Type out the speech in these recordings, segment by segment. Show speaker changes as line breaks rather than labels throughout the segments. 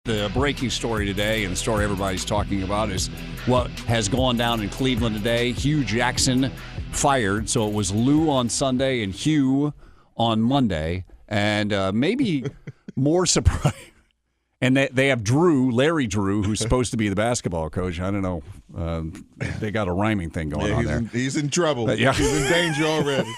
The breaking story today, and the story everybody's talking about, is what has gone down in Cleveland today. Hue Jackson fired, so it was Lue on Sunday and Hue on Monday. And maybe more surprise. And they have Larry Drew, who's supposed to be the basketball coach. I don't know. They got a rhyming thing going on there.
He's in trouble.
Yeah.
He's in danger already.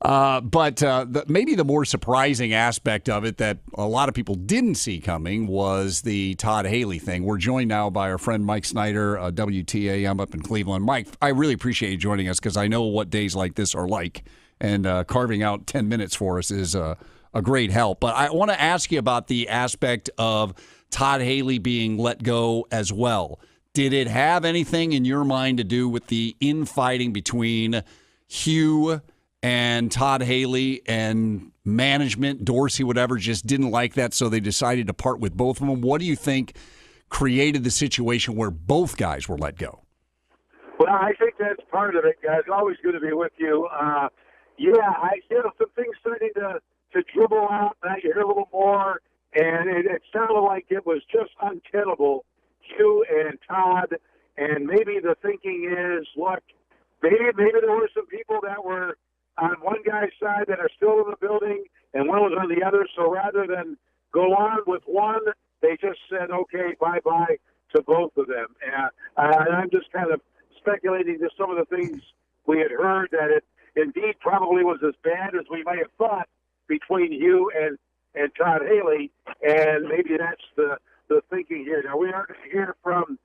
But maybe the more surprising aspect of it that a lot of people didn't see coming was the Todd Haley thing. We're joined now by our friend Mike Snyder, WTAM up in Cleveland. Mike, I really appreciate you joining us because I know what days like this are like. And carving out 10 minutes for us is a great help. But I want to ask you about the aspect of Todd Haley being let go as well. Did it have anything in your mind to do with the infighting between Hue and Todd Haley and management, Dorsey, whatever, just didn't like that, so they decided to part with both of them? What do you think created the situation where both guys were let go?
Well, I think that's part of it, guys. Always good to be with you. I feel some things starting to dribble out. Now you hear a little more, and it sounded like it was just untenable. Hugh and Todd, and maybe the thinking is, look, maybe there were some people that were on one guy's side that are still in the building, and one was on the other. So rather than go on with one, they just said, okay, bye-bye to both of them. And I'm just kind of speculating to some of the things we had heard, that it indeed probably was as bad as we might have thought between Hugh and Todd Haley, and maybe that's the thinking here. Now, we are going to hear from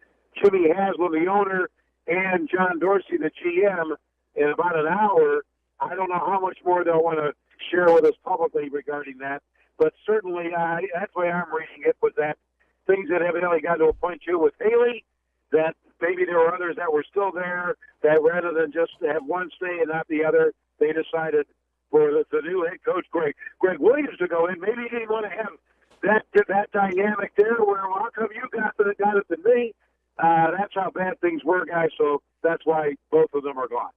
Jimmy Haslam, the owner, and John Dorsey, the GM, in about an hour. I don't know how much more they'll want to share with us publicly regarding that, but certainly that's the way I'm reading it, was that things that evidently got to a point, too, with Haley, that maybe there were others that were still there, that rather than just have one stay and not the other, they decided for the new head coach, Greg Williams, to go in. Maybe he didn't want to have that dynamic there where, well, how come you got it than me? That's how bad things were, guys, so that's why both of them are gone.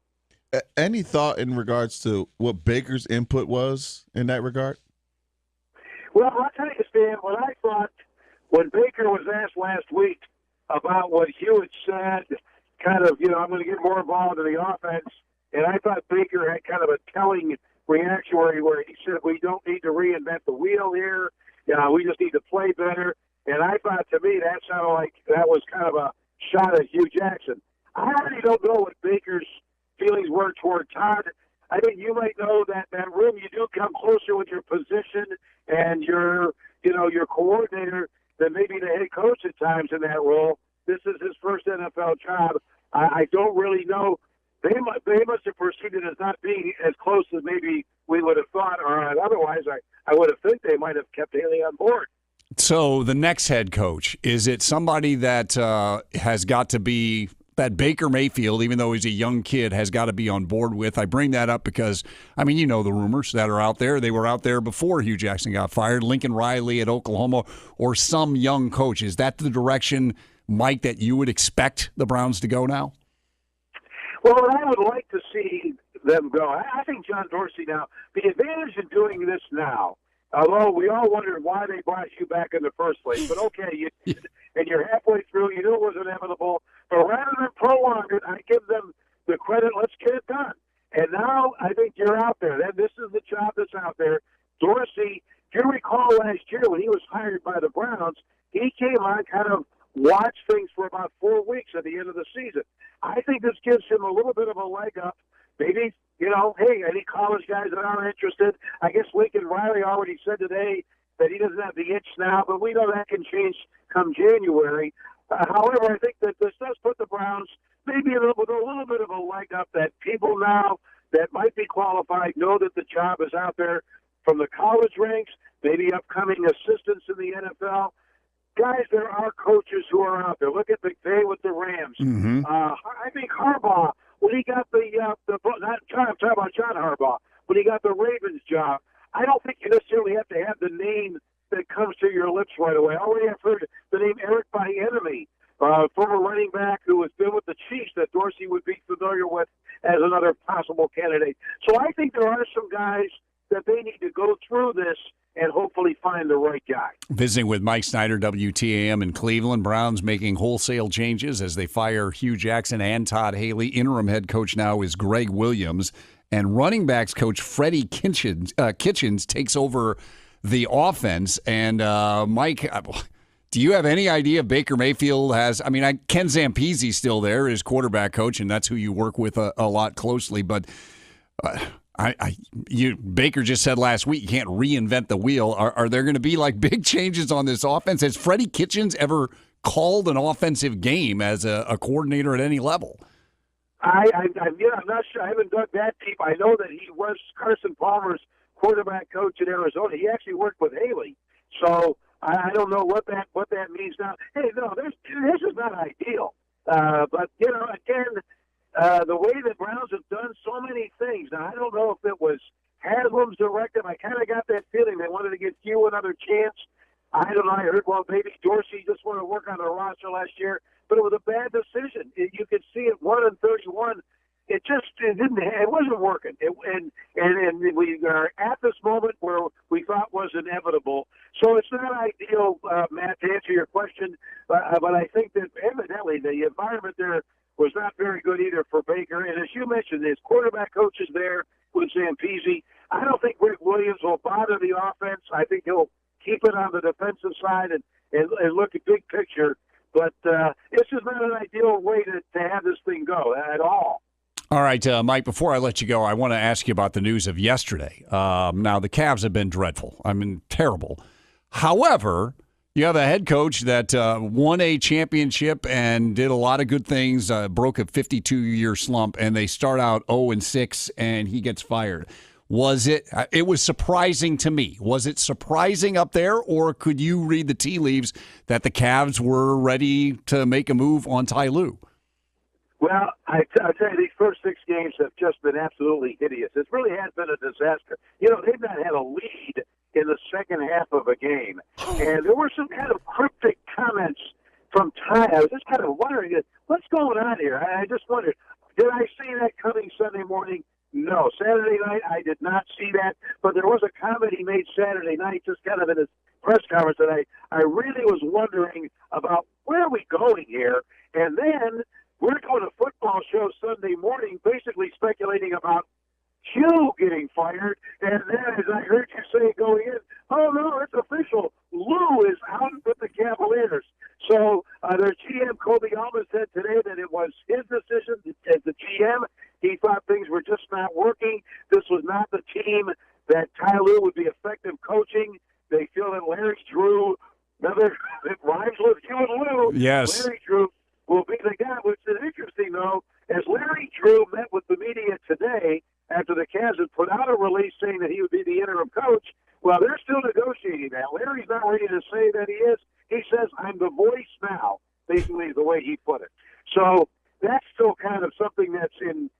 Any thought in regards to what Baker's input was in that regard?
Well, I'll tell you, Stan, what I thought when Baker was asked last week about what Hewitt said, kind of, I'm going to get more involved in the offense, and I thought Baker had kind of a telling reaction where he said, we don't need to reinvent the wheel here. We just need to play better. And I thought, to me, that sounded like that was kind of a shot at Hue Jackson. I really don't know what Baker's feelings were toward Todd. I think you might know that room, you do come closer with your position and your coordinator than maybe the head coach at times in that role. This is his first NFL job. I don't really know. They must have perceived it as not being as close as maybe we would have thought, or otherwise I would have think they might have kept Haley on board.
So the next head coach, is it somebody that has got to be that Baker Mayfield, even though he's a young kid, has got to be on board with? I bring that up because, the rumors that are out there. They were out there before Hue Jackson got fired. Lincoln Riley at Oklahoma, or some young coach. Is that the direction, Mike, that you would expect the Browns to go now?
Well, I would like to see them go. I think John Dorsey now, the advantage in doing this now, although we all wondered why they brought you back in the first place, but okay, and you're halfway through, you knew it was inevitable, but rather than prolong it, I give them the credit, let's get it done. And now I think you're out there. This is the job that's out there. Dorsey, if you recall last year when he was hired by the Browns, he came on, kind of watched things for about 4 weeks at the end of the season. I think this gives him a little bit of a leg up. Maybe, hey, any college guys that are interested, I guess Lincoln Riley already said today that he doesn't have the itch now, but we know that can change come January. However, I think that this does put the Browns maybe with a little bit of a leg up, that people now that might be qualified know that the job is out there from the college ranks, maybe upcoming assistants in the NFL. Guys, there are coaches who are out there. Look at McVay with the Rams.
Mm-hmm.
I think Harbaugh, when he got I'm talking about John Harbaugh, when he got the Ravens job, I don't think you necessarily have to have the name that comes to your lips right away. I already have heard the name Eric Bieniemy, former running back who has been with the Chiefs, that Dorsey would be familiar with as another possible candidate. So I think there are some guys that they need to go through this and hopefully find the right guy.
Visiting with Mike Snyder, WTAM in Cleveland. Browns making wholesale changes as they fire Hue Jackson and Todd Haley. Interim head coach now is Greg Williams. And running backs coach Freddie Kitchens takes over the offense. And, Mike, do you have any idea if Baker Mayfield has – Ken Zampese's still there, his quarterback coach, and that's who you work with a lot closely. But Baker just said last week you can't reinvent the wheel. Are there going to be like big changes on this offense? Has Freddie Kitchens ever called an offensive game as a coordinator at any level?
I'm not sure. I haven't dug that deep. I know that he was Carson Palmer's quarterback coach in Arizona. He actually worked with Haley, so I don't know what that means now. Hey, no, this is not ideal. But again. The way the Browns have done so many things. Now, I don't know if it was Haslam's directive. I kind of got that feeling they wanted to give Hue another chance. I don't know. I heard, maybe Dorsey just wanted to work on the roster last year, but it was a bad decision. You could see it 1-31. It wasn't working. And we are at this moment where we thought was inevitable. So it's not ideal, Matt, to answer your question. But I think that evidently the environment there was not very good either for Baker. And as you mentioned, his quarterback coach is there with Zampese. I don't think Rick Williams will bother the offense. I think he'll keep it on the defensive side and look at big picture. But it's just not an ideal way to have this thing go at all.
All right, Mike, before I let you go, I want to ask you about the news of yesterday. Now, the Cavs have been dreadful. Terrible. However, you have a head coach that won a championship and did a lot of good things, broke a 52-year slump, and they start out 0-6, and he gets fired. It was surprising to me. Was it surprising up there, or could you read the tea leaves that the Cavs were ready to make a move on Tyronn Lue?
Well, I'll tell you, these first 6 games have just been absolutely hideous. It really has been a disaster. They've not had a lead in the second half of a game. And there were some kind of cryptic comments from Ty. I was just kind of wondering, what's going on here? I just wondered, did I see that coming Sunday morning? No. Saturday night, I did not see that. But there was a comment he made Saturday night, just kind of in his press conference, that I really was wondering about where are we going here? And then we're doing a football show Sunday morning, basically speculating about Hue getting fired, and then as I heard you say going in, oh no, it's official. Lue is out with the Cavaliers. So their GM, Kobe Alman, said today that it was his decision as the GM. He thought things were just not working. This was not the team that Tyronn Lue would be effective coaching. They feel that Larry Drew, it rhymes with Hue and Lue.
Yes.
Larry Drew will be the guy, which is interesting, though, as Larry Drew met with the media today after the Cavs had put out a release saying that he would be the interim coach. Well, they're still negotiating that. Larry's not ready to say that he is. He says, I'm the voice now, basically is the way he put it. So that's still kind of something that's in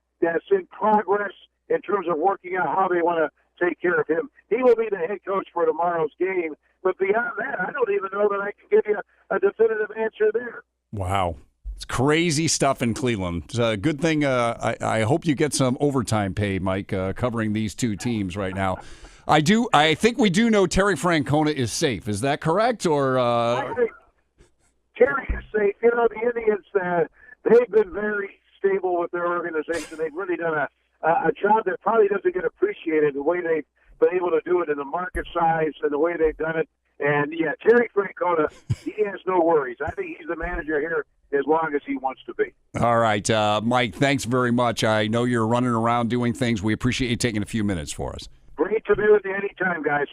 progress in terms of working out how they want to take care of him. He will be the head coach for tomorrow's game. But beyond that, I don't even know that I can give you a definitive answer there.
Wow. It's crazy stuff in Cleveland. It's a good thing. I hope you get some overtime pay, Mike, covering these two teams right now. I think we do know Terry Francona is safe. Is that correct? Or
I think Terry is safe. The Indians, they've been very stable with their organization. They've really done a job that probably doesn't get appreciated, the way they've been able to do it in the market size and the way they've done it. And, yeah, Terry Francona, he has no worries. I think he's the manager here as long as he wants to be.
All right, Mike, thanks very much. I know you're running around doing things. We appreciate you taking a few minutes for us.
Great to be with you anytime, guys.